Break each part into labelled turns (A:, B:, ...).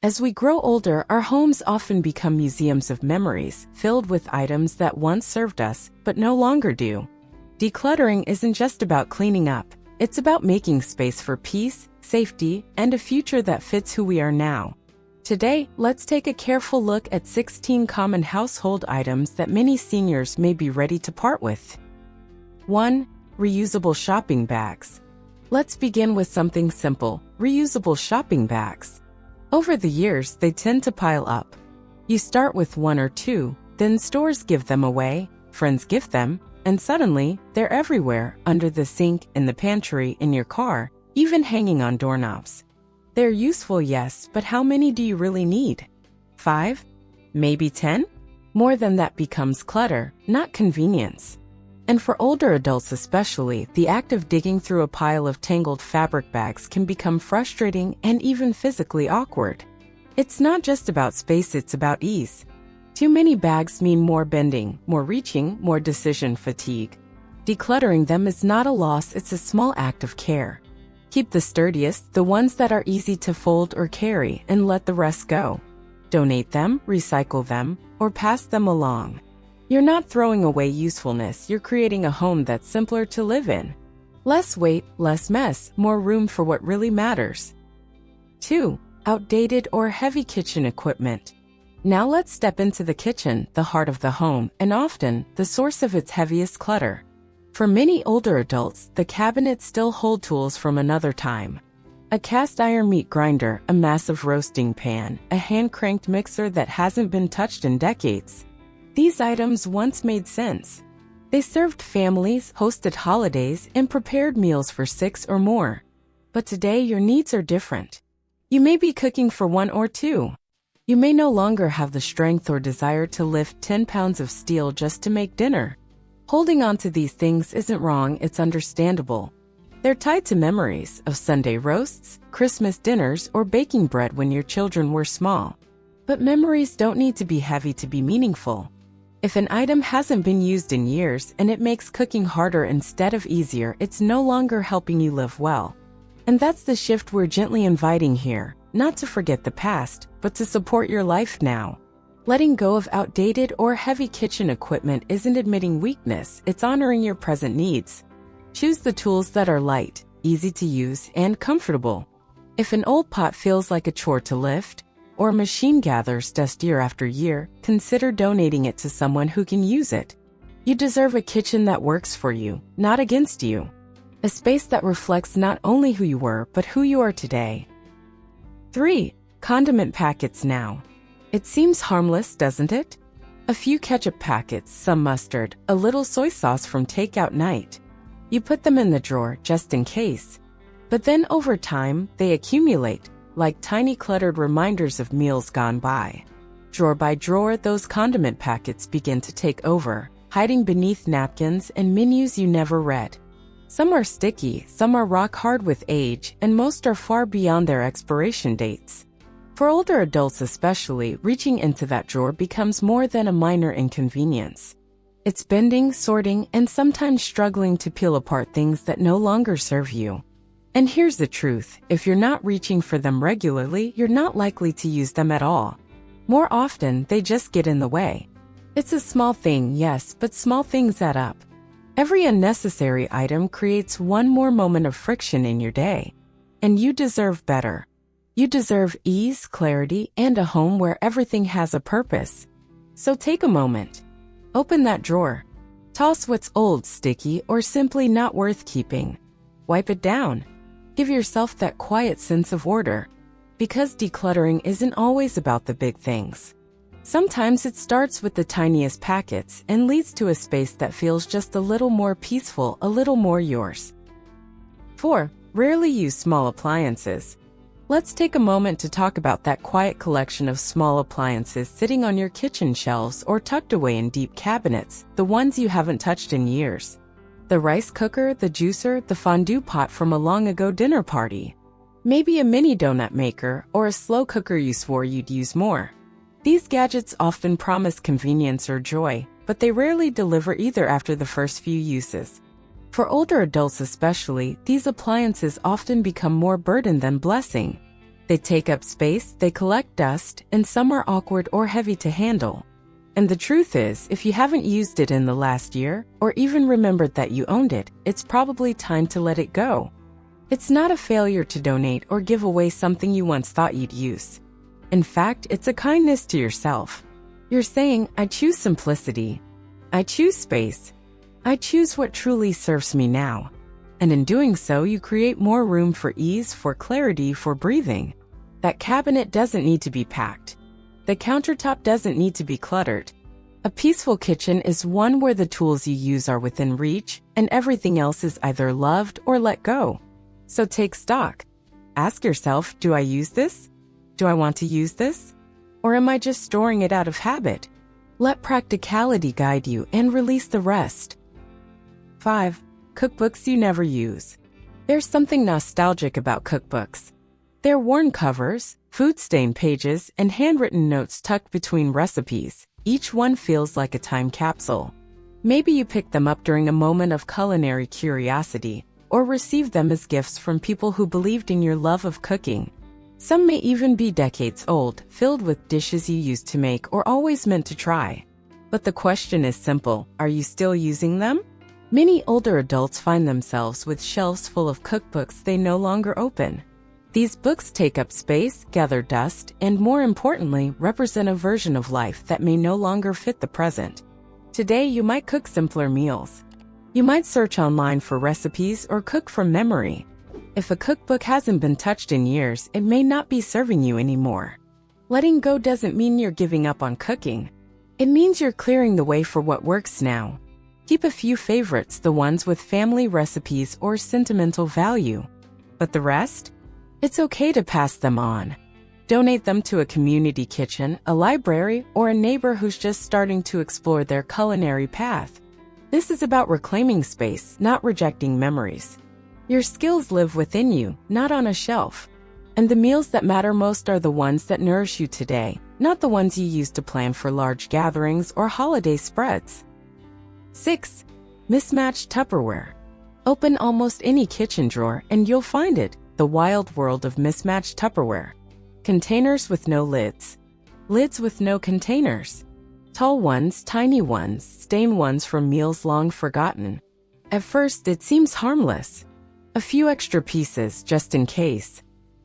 A: As we grow older, our homes often become museums of memories, filled with items that once served us, but no longer do. Decluttering isn't just about cleaning up. It's about making space for peace, safety, and a future that fits who we are now. Today, let's take a careful look at 16 common household items that many seniors may be ready to part with. 1. Reusable shopping bags. Let's begin with something simple: reusable shopping bags. Over the years, they tend to pile up. You start with one or two, then stores give them away, friends gift them, and suddenly, they're everywhere, under the sink, in the pantry, in your car, even hanging on doorknobs. They're useful, yes, but how many do you really need? 5? Maybe 10? More than that becomes clutter, not convenience. And for older adults especially, the act of digging through a pile of tangled fabric bags can become frustrating and even physically awkward. It's not just about space, it's about ease. Too many bags mean more bending, more reaching, more decision fatigue. Decluttering them is not a loss, it's a small act of care. Keep the sturdiest, the ones that are easy to fold or carry, and let the rest go. Donate them, recycle them, or pass them along. You're not throwing away usefulness, you're creating a home that's simpler to live in. Less weight, less mess, more room for what really matters. 2. Outdated or heavy kitchen equipment. Now let's step into the kitchen, the heart of the home, and often, the source of its heaviest clutter. For many older adults, the cabinets still hold tools from another time. A cast iron meat grinder, a massive roasting pan, a hand-cranked mixer that hasn't been touched in decades. These items once made sense. They served families, hosted holidays, and prepared meals for 6 or more. But today your needs are different. You may be cooking for 1 or 2. You may no longer have the strength or desire to lift 10 pounds of steel just to make dinner. Holding on to these things isn't wrong, it's understandable. They're tied to memories of Sunday roasts, Christmas dinners, or baking bread when your children were small. But memories don't need to be heavy to be meaningful. If an item hasn't been used in years and it makes cooking harder instead of easier, it's no longer helping you live well. And that's the shift we're gently inviting here, not to forget the past, but to support your life now. Letting go of outdated or heavy kitchen equipment isn't admitting weakness, it's honoring your present needs. Choose the tools that are light, easy to use, and comfortable. If an old pot feels like a chore to lift, or a machine gathers dust year after year, consider donating it to someone who can use it. You deserve a kitchen that works for you, not against you. A space that reflects not only who you were, but who you are today. 3. Condiment packets now. It seems harmless, doesn't it? A few ketchup packets, some mustard, a little soy sauce from takeout night. You put them in the drawer just in case. But then over time, they accumulate, like tiny cluttered reminders of meals gone by. Drawer by drawer, those condiment packets begin to take over, hiding beneath napkins and menus you never read. Some are sticky, some are rock hard with age, and most are far beyond their expiration dates. For older adults especially, reaching into that drawer becomes more than a minor inconvenience. It's bending, sorting, and sometimes struggling to peel apart things that no longer serve you. And here's the truth, if you're not reaching for them regularly, you're not likely to use them at all. More often, they just get in the way. It's a small thing, yes, but small things add up. Every unnecessary item creates one more moment of friction in your day. And you deserve better. You deserve ease, clarity, and a home where everything has a purpose. So take a moment. Open that drawer. Toss what's old, sticky, or simply not worth keeping. Wipe it down. Give yourself that quiet sense of order. Because decluttering isn't always about the big things. Sometimes it starts with the tiniest packets and leads to a space that feels just a little more peaceful, a little more yours. 4. Rarely used small appliances. Let's take a moment to talk about that quiet collection of small appliances sitting on your kitchen shelves or tucked away in deep cabinets, the ones you haven't touched in years. The rice cooker, the juicer, the fondue pot from a long-ago dinner party. Maybe a mini donut maker or a slow cooker you swore you'd use more. These gadgets often promise convenience or joy, but they rarely deliver either after the first few uses. For older adults especially, these appliances often become more burden than blessing. They take up space, they collect dust, and some are awkward or heavy to handle. And the truth is, if you haven't used it in the last year, or even remembered that you owned it, it's probably time to let it go. It's not a failure to donate or give away something you once thought you'd use. In fact, it's a kindness to yourself. You're saying, I choose simplicity. I choose space. I choose what truly serves me now. And in doing so, you create more room for ease, for clarity, for breathing. That cabinet doesn't need to be packed. The countertop doesn't need to be cluttered. A peaceful kitchen is one where the tools you use are within reach, and everything else is either loved or let go. So take stock. Ask yourself, do I use this? Do I want to use this? Or am I just storing it out of habit? Let practicality guide you and release the rest. 5. Cookbooks you never use. There's something nostalgic about cookbooks. They're worn covers, food-stained pages, and handwritten notes tucked between recipes. Each one feels like a time capsule. Maybe you picked them up during a moment of culinary curiosity, or received them as gifts from people who believed in your love of cooking. Some may even be decades old, filled with dishes you used to make or always meant to try. But the question is simple, are you still using them? Many older adults find themselves with shelves full of cookbooks they no longer open. These books take up space, gather dust, and more importantly, represent a version of life that may no longer fit the present. Today, you might cook simpler meals. You might search online for recipes or cook from memory. If a cookbook hasn't been touched in years, it may not be serving you anymore. Letting go doesn't mean you're giving up on cooking. It means you're clearing the way for what works now. Keep a few favorites, the ones with family recipes or sentimental value. But the rest? It's okay to pass them on. Donate them to a community kitchen, a library, or a neighbor who's just starting to explore their culinary path. This is about reclaiming space, not rejecting memories. Your skills live within you, not on a shelf. And the meals that matter most are the ones that nourish you today, not the ones you use to plan for large gatherings or holiday spreads. 6. Mismatched Tupperware. Open almost any kitchen drawer and you'll find it, the wild world of mismatched Tupperware. Containers with no lids. Lids with no containers. Tall ones, tiny ones, stained ones from meals long forgotten. At first, it seems harmless. A few extra pieces, just in case.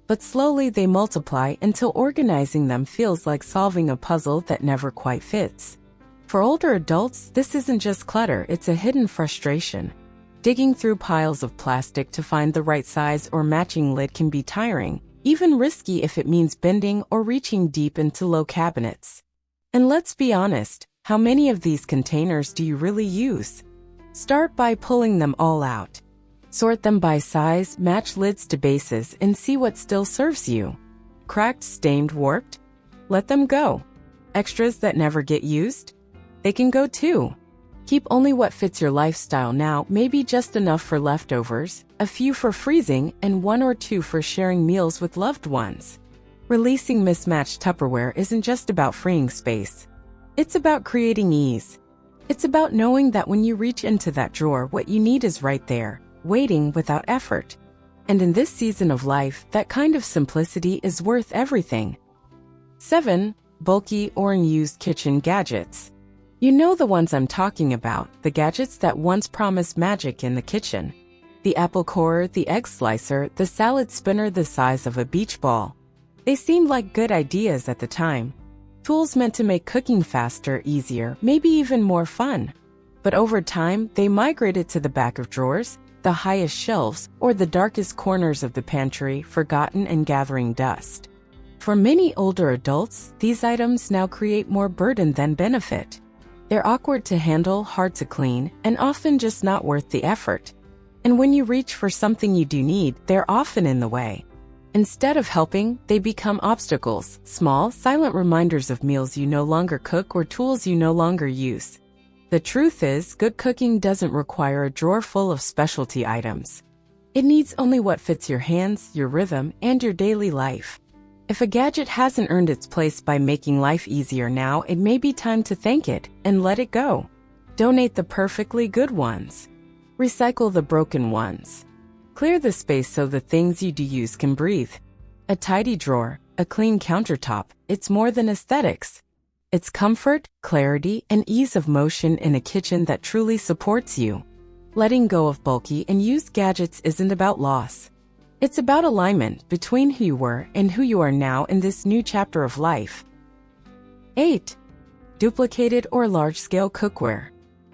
A: But slowly they multiply until organizing them feels like solving a puzzle that never quite fits. For older adults, this isn't just clutter, it's a hidden frustration. Digging through piles of plastic to find the right size or matching lid can be tiring, even risky if it means bending or reaching deep into low cabinets. And let's be honest, how many of these containers do you really use? Start by pulling them all out. Sort them by size, match lids to bases, and see what still serves you. Cracked, stained, warped? Let them go. Extras that never get used? They can go too. Keep only what fits your lifestyle now, maybe just enough for leftovers, a few for freezing, and 1 or 2 for sharing meals with loved ones. Releasing mismatched Tupperware isn't just about freeing space. It's about creating ease. It's about knowing that when you reach into that drawer, what you need is right there, waiting without effort. And in this season of life, that kind of simplicity is worth everything. 7. Bulky or unused kitchen gadgets. You know the ones I'm talking about, the gadgets that once promised magic in the kitchen. The apple corer, the egg slicer, the salad spinner the size of a beach ball. They seemed like good ideas at the time. Tools meant to make cooking faster, easier, maybe even more fun. But over time, they migrated to the back of drawers, the highest shelves, or the darkest corners of the pantry, forgotten and gathering dust. For many older adults, these items now create more burden than benefit. They're awkward to handle, hard to clean, and often just not worth the effort. And when you reach for something you do need, they're often in the way. Instead of helping, they become obstacles, small, silent reminders of meals you no longer cook or tools you no longer use. The truth is, good cooking doesn't require a drawer full of specialty items. It needs only what fits your hands, your rhythm, and your daily life. If a gadget hasn't earned its place by making life easier now, it may be time to thank it and let it go. Donate the perfectly good ones. Recycle the broken ones. Clear the space so the things you do use can breathe. A tidy drawer, a clean countertop, it's more than aesthetics. It's comfort, clarity, and ease of motion in a kitchen that truly supports you. Letting go of bulky and used gadgets isn't about loss. It's about alignment between who you were and who you are now in this new chapter of life. 8. Duplicated or large-scale cookware.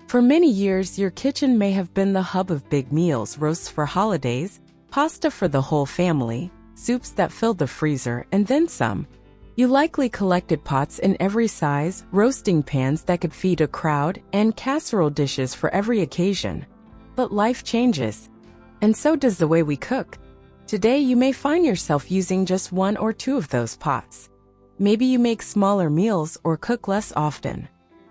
A: For many years, your kitchen may have been the hub of big meals, roasts for holidays, pasta for the whole family, soups that filled the freezer, and then some. You likely collected pots in every size, roasting pans that could feed a crowd, and casserole dishes for every occasion. But life changes. And so does the way we cook. Today, you may find yourself using just one or two of those pots. Maybe you make smaller meals or cook less often.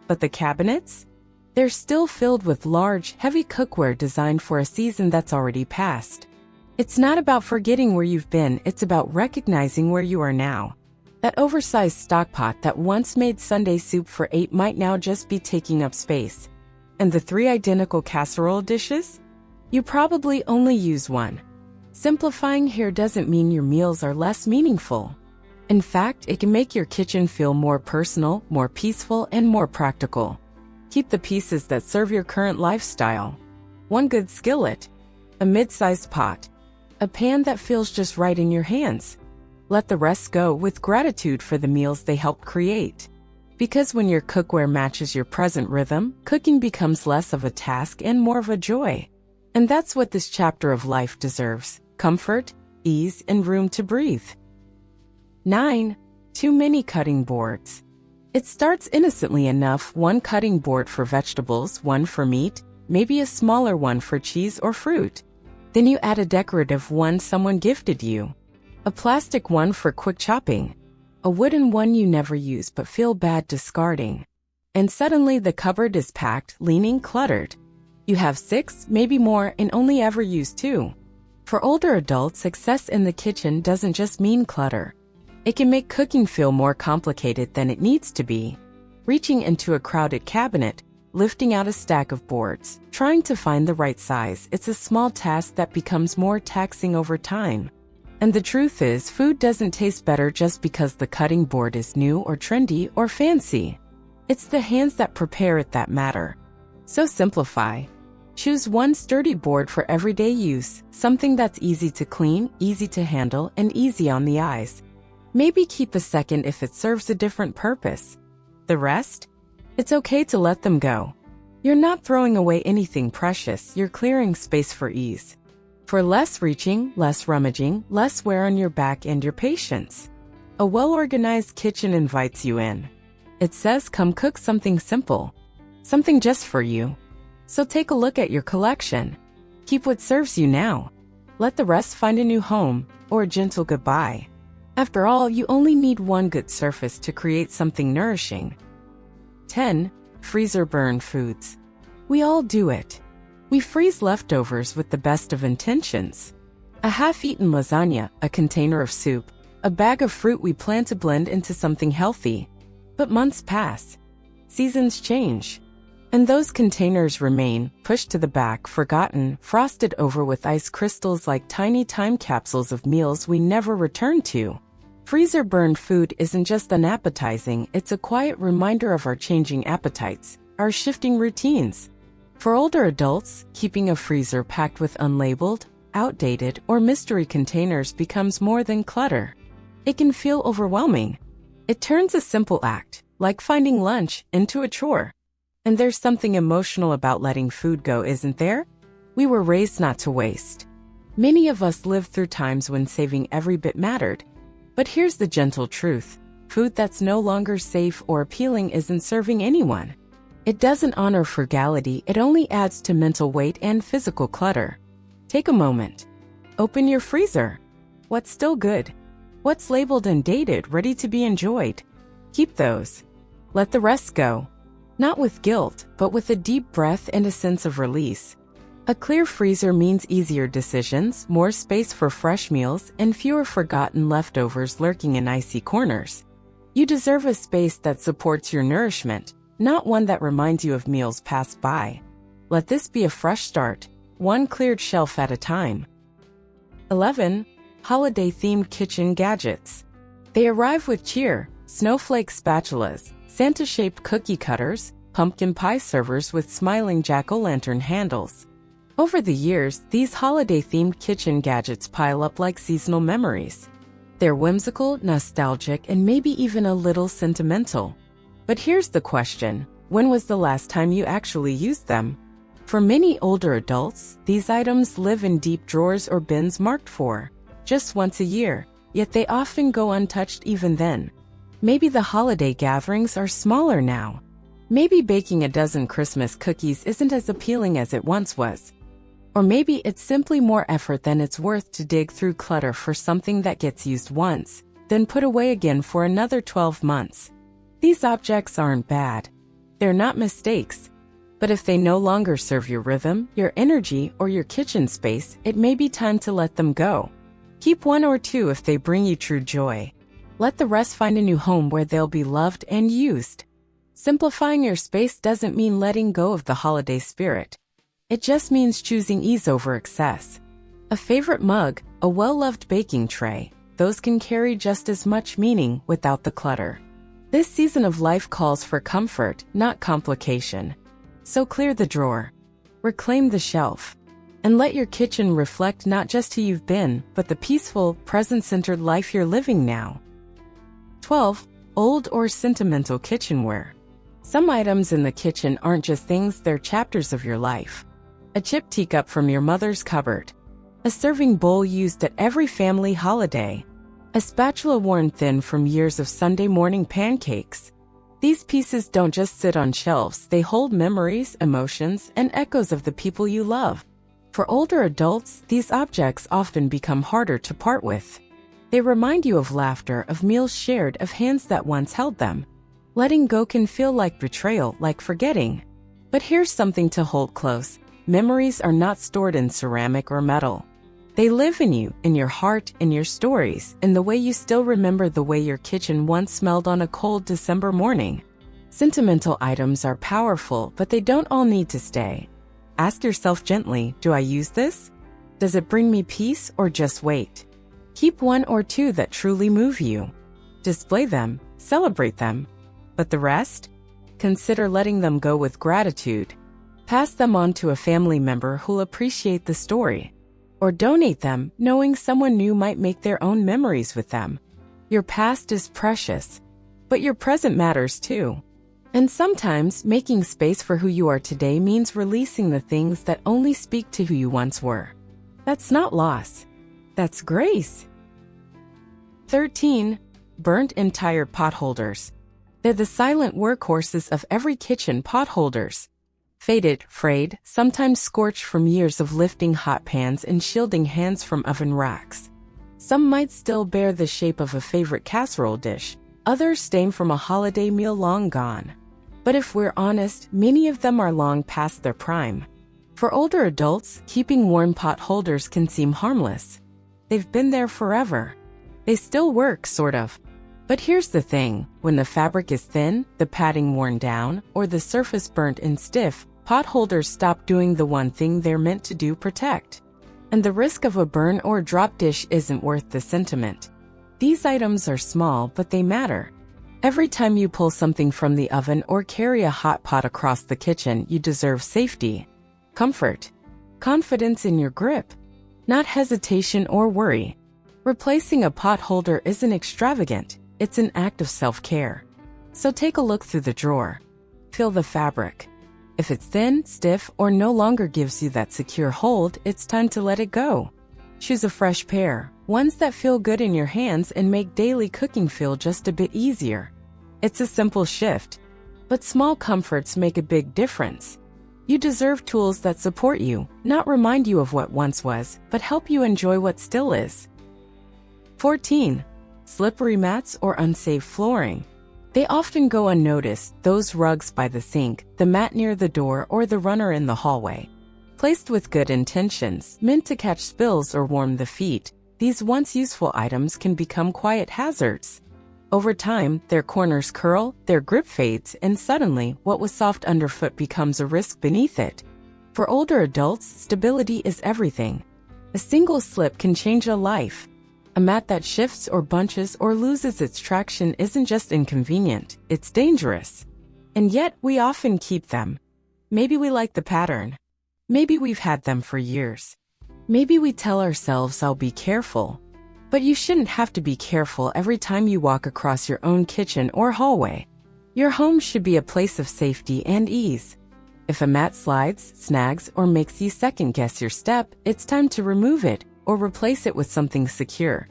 A: But the cabinets? They're still filled with large, heavy cookware designed for a season that's already passed. It's not about forgetting where you've been, it's about recognizing where you are now. That oversized stock pot that once made Sunday soup for 8 might now just be taking up space. And the 3 identical casserole dishes? You probably only use one. Simplifying here doesn't mean your meals are less meaningful. In fact, it can make your kitchen feel more personal, more peaceful, and more practical. Keep the pieces that serve your current lifestyle. One good skillet, a mid-sized pot, a pan that feels just right in your hands. Let the rest go with gratitude for the meals they helped create. Because when your cookware matches your present rhythm, cooking becomes less of a task and more of a joy. And that's what this chapter of life deserves: comfort, ease, and room to breathe. 9. Too many cutting boards. It starts innocently enough: one cutting board for vegetables, one for meat, maybe a smaller one for cheese or fruit. Then you add a decorative one someone gifted you, a plastic one for quick chopping, a wooden one you never use but feel bad discarding. And suddenly the cupboard is packed, leaning, cluttered. You have 6, maybe more, and only ever use 2. For older adults, success in the kitchen doesn't just mean clutter. It can make cooking feel more complicated than it needs to be. Reaching into a crowded cabinet, lifting out a stack of boards, trying to find the right size, it's a small task that becomes more taxing over time. And the truth is, food doesn't taste better just because the cutting board is new or trendy or fancy. It's the hands that prepare it that matter. So simplify. Choose one sturdy board for everyday use, something that's easy to clean, easy to handle, and easy on the eyes. Maybe keep a second if it serves a different purpose. The rest? It's okay to let them go. You're not throwing away anything precious, you're clearing space for ease. For less reaching, less rummaging, less wear on your back and your patience. A well-organized kitchen invites you in. It says, come cook something simple. Something just for you. So take a look at your collection. Keep what serves you now. Let the rest find a new home, or a gentle goodbye. After all, you only need one good surface to create something nourishing. 10. Freezer burn foods. We all do it. We freeze leftovers with the best of intentions. A half-eaten lasagna, a container of soup, a bag of fruit we plan to blend into something healthy. But months pass. Seasons change. And those containers remain, pushed to the back, forgotten, frosted over with ice crystals like tiny time capsules of meals we never return to. Freezer burned food isn't just unappetizing, it's a quiet reminder of our changing appetites, our shifting routines. For older adults, keeping a freezer packed with unlabeled, outdated, or mystery containers becomes more than clutter. It can feel overwhelming. It turns a simple act, like finding lunch, into a chore. And there's something emotional about letting food go, isn't there? We were raised not to waste. Many of us lived through times when saving every bit mattered. But here's the gentle truth: food that's no longer safe or appealing isn't serving anyone. It doesn't honor frugality, it only adds to mental weight and physical clutter. Take a moment. Open your freezer. What's still good? What's labeled and dated, ready to be enjoyed? Keep those. Let the rest go. Not with guilt, but with a deep breath and a sense of release. A clear freezer means easier decisions, more space for fresh meals, and fewer forgotten leftovers lurking in icy corners. You deserve a space that supports your nourishment, not one that reminds you of meals passed by. Let this be a fresh start, one cleared shelf at a time. 11. holiday-themed kitchen gadgets. They arrive with cheer: snowflake spatulas, Santa-shaped cookie cutters, pumpkin pie servers with smiling jack-o'-lantern handles. Over the years, these holiday-themed kitchen gadgets pile up like seasonal memories. They're whimsical, nostalgic, and maybe even a little sentimental. But here's the question: when was the last time you actually used them? For many older adults, these items live in deep drawers or bins marked for just once a year, yet they often go untouched even then. Maybe the holiday gatherings are smaller now. Maybe baking a dozen Christmas cookies isn't as appealing as it once was. Or maybe it's simply more effort than it's worth to dig through clutter for something that gets used once, then put away again for another 12 months. These objects aren't bad. They're not mistakes. But if they no longer serve your rhythm, your energy, or your kitchen space, it may be time to let them go. Keep one or two if they bring you true joy. Let the rest find a new home where they'll be loved and used. Simplifying your space doesn't mean letting go of the holiday spirit. It just means choosing ease over excess. A favorite mug, a well-loved baking tray, those can carry just as much meaning without the clutter. This season of life calls for comfort, not complication. So clear the drawer, reclaim the shelf, and let your kitchen reflect not just who you've been, but the peaceful, present-centered life you're living now. 12. Old or sentimental kitchenware. Some items in the kitchen aren't just things, they're chapters of your life. A chipped teacup from your mother's cupboard, a serving bowl used at every family holiday, a spatula worn thin from years of Sunday morning pancakes. These pieces don't just sit on shelves, they hold memories, emotions, and echoes of the people you love. For older adults, these objects often become harder to part with. They remind you of laughter, of meals shared, of hands that once held them. Letting go can feel like betrayal, like forgetting. But here's something to hold close. Memories are not stored in ceramic or metal. They live in you, in your heart, in your stories, in the way you still remember the way your kitchen once smelled on a cold December morning. Sentimental items are powerful, but they don't all need to stay. Ask yourself gently, do I use this? Does it bring me peace or just weight? Keep one or two that truly move you. Display them, celebrate them. But the rest? Consider letting them go with gratitude. Pass them on to a family member who'll appreciate the story. Or donate them, knowing someone new might make their own memories with them. Your past is precious, but your present matters too. And sometimes, making space for who you are today means releasing the things that only speak to who you once were. That's not loss. That's grace. 13. Burnt and tired potholders. They're the silent workhorses of every kitchen. Potholders. Faded, frayed, sometimes scorched from years of lifting hot pans and shielding hands from oven racks. Some might still bear the shape of a favorite casserole dish, others stain from a holiday meal long gone. But if we're honest, many of them are long past their prime. For older adults, keeping worn potholders can seem harmless. They've been there forever. They still work, sort of. But here's the thing, when the fabric is thin, the padding worn down, or the surface burnt and stiff, potholders stop doing the one thing they're meant to do: protect. And the risk of a burn or drop dish isn't worth the sentiment. These items are small, but they matter. Every time you pull something from the oven or carry a hot pot across the kitchen, you deserve safety, comfort, confidence in your grip, not hesitation or worry. Replacing a potholder isn't extravagant. It's an act of self-care. So take a look through the drawer. Feel the fabric. If it's thin, stiff, or no longer gives you that secure hold, it's time to let it go. Choose a fresh pair, ones that feel good in your hands and make daily cooking feel just a bit easier. It's a simple shift, but small comforts make a big difference. You deserve tools that support you, not remind you of what once was, but help you enjoy what still is. 14. Slippery mats or unsafe flooring. They often go unnoticed, those rugs by the sink, the mat near the door, or the runner in the hallway. Placed with good intentions, meant to catch spills or warm the feet, these once useful items can become quiet hazards. Over time, their corners curl, their grip fades, and suddenly, what was soft underfoot becomes a risk beneath it. For older adults, stability is everything. A single slip can change a life. A mat that shifts or bunches or loses its traction isn't just inconvenient, it's dangerous. And yet, we often keep them. Maybe we like the pattern. Maybe we've had them for years. Maybe we tell ourselves, I'll be careful. But you shouldn't have to be careful every time you walk across your own kitchen or hallway. Your home should be a place of safety and ease. If a mat slides, snags, or makes you second-guess your step, it's time to remove it or replace it with something secure.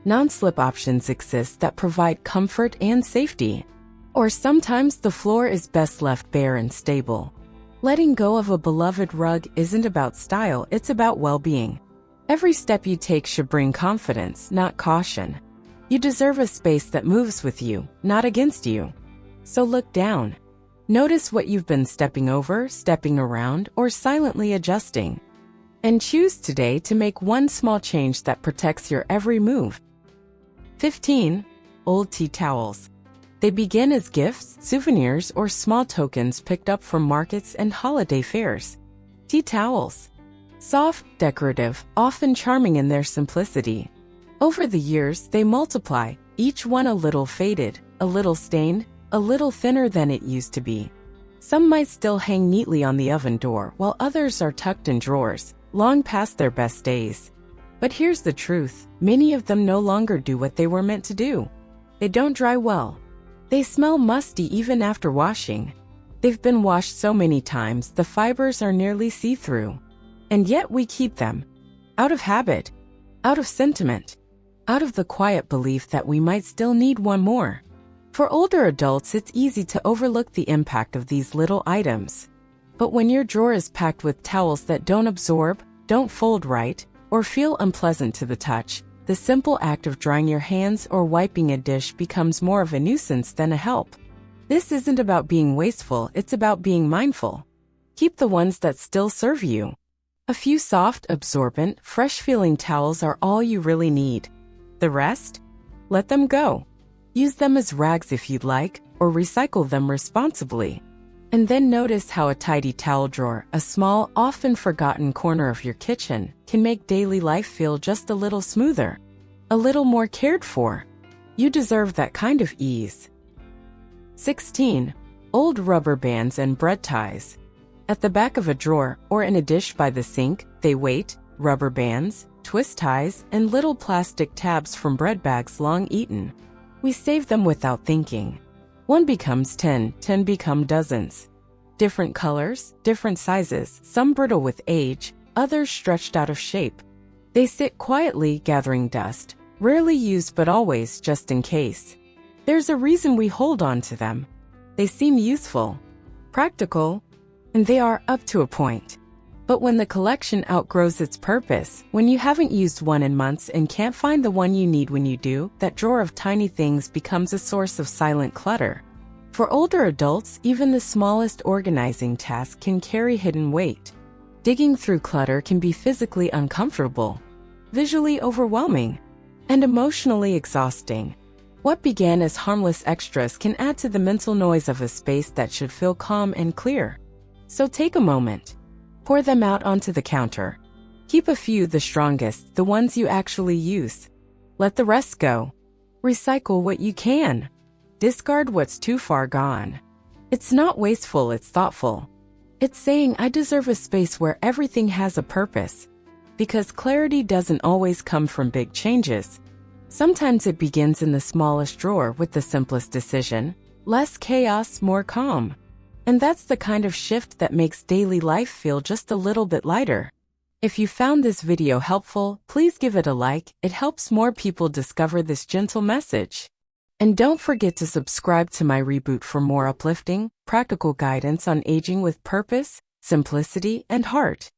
A: Non-slip options exist that provide comfort and safety. Or sometimes the floor is best left bare and stable. Letting go of a beloved rug isn't about style, it's about well-being. Every step you take should bring confidence, not caution. You deserve a space that moves with you, not against you. So look down. Notice what you've been stepping over, stepping around, or silently adjusting. And choose today to make one small change that protects your every move. 15. Old tea towels. They begin as gifts, souvenirs, or small tokens picked up from markets and holiday fairs. Tea towels. Soft, decorative, often charming in their simplicity. Over the years, they multiply, each one a little faded, a little stained, a little thinner than it used to be. Some might still hang neatly on the oven door, while others are tucked in drawers, long past their best days. But here's the truth, many of them no longer do what they were meant to do. They don't dry well. They smell musty even after washing. They've been washed so many times the fibers are nearly see-through. And yet we keep them. Out of habit. Out of sentiment. Out of the quiet belief that we might still need one more. For older adults, it's easy to overlook the impact of these little items. But when your drawer is packed with towels that don't absorb, don't fold right, or feel unpleasant to the touch, the simple act of drying your hands or wiping a dish becomes more of a nuisance than a help. This isn't about being wasteful, it's about being mindful. Keep the ones that still serve you. A few soft, absorbent, fresh-feeling towels are all you really need. The rest? Let them go. Use them as rags if you'd like, or recycle them responsibly. And then notice how a tidy towel drawer, a small, often forgotten corner of your kitchen, can make daily life feel just a little smoother, a little more cared for. You deserve that kind of ease. 16. Old rubber bands and bread ties. At the back of a drawer or in a dish by the sink, they wait, rubber bands, twist ties, and little plastic tabs from bread bags long eaten. We save them without thinking. One becomes 10 become dozens. Different colors, different sizes, some brittle with age, others stretched out of shape. They sit quietly gathering dust, rarely used but always just in case. There's a reason we hold on to them. They seem useful, practical, and they are up to a point. But when the collection outgrows its purpose, when you haven't used one in months and can't find the one you need when you do, that drawer of tiny things becomes a source of silent clutter. For older adults, even the smallest organizing task can carry hidden weight. Digging through clutter can be physically uncomfortable, visually overwhelming, and emotionally exhausting. What began as harmless extras can add to the mental noise of a space that should feel calm and clear. So take a moment. Pour them out onto the counter. Keep a few, the strongest, the ones you actually use. Let the rest go. Recycle what you can. Discard what's too far gone. It's not wasteful, it's thoughtful. It's saying, I deserve a space where everything has a purpose. Because clarity doesn't always come from big changes. Sometimes it begins in the smallest drawer with the simplest decision. Less chaos, more calm. And that's the kind of shift that makes daily life feel just a little bit lighter. If you found this video helpful, please give it a like. It helps more people discover this gentle message. And don't forget to subscribe to my Reboot for more uplifting, practical guidance on aging with purpose, simplicity, and heart.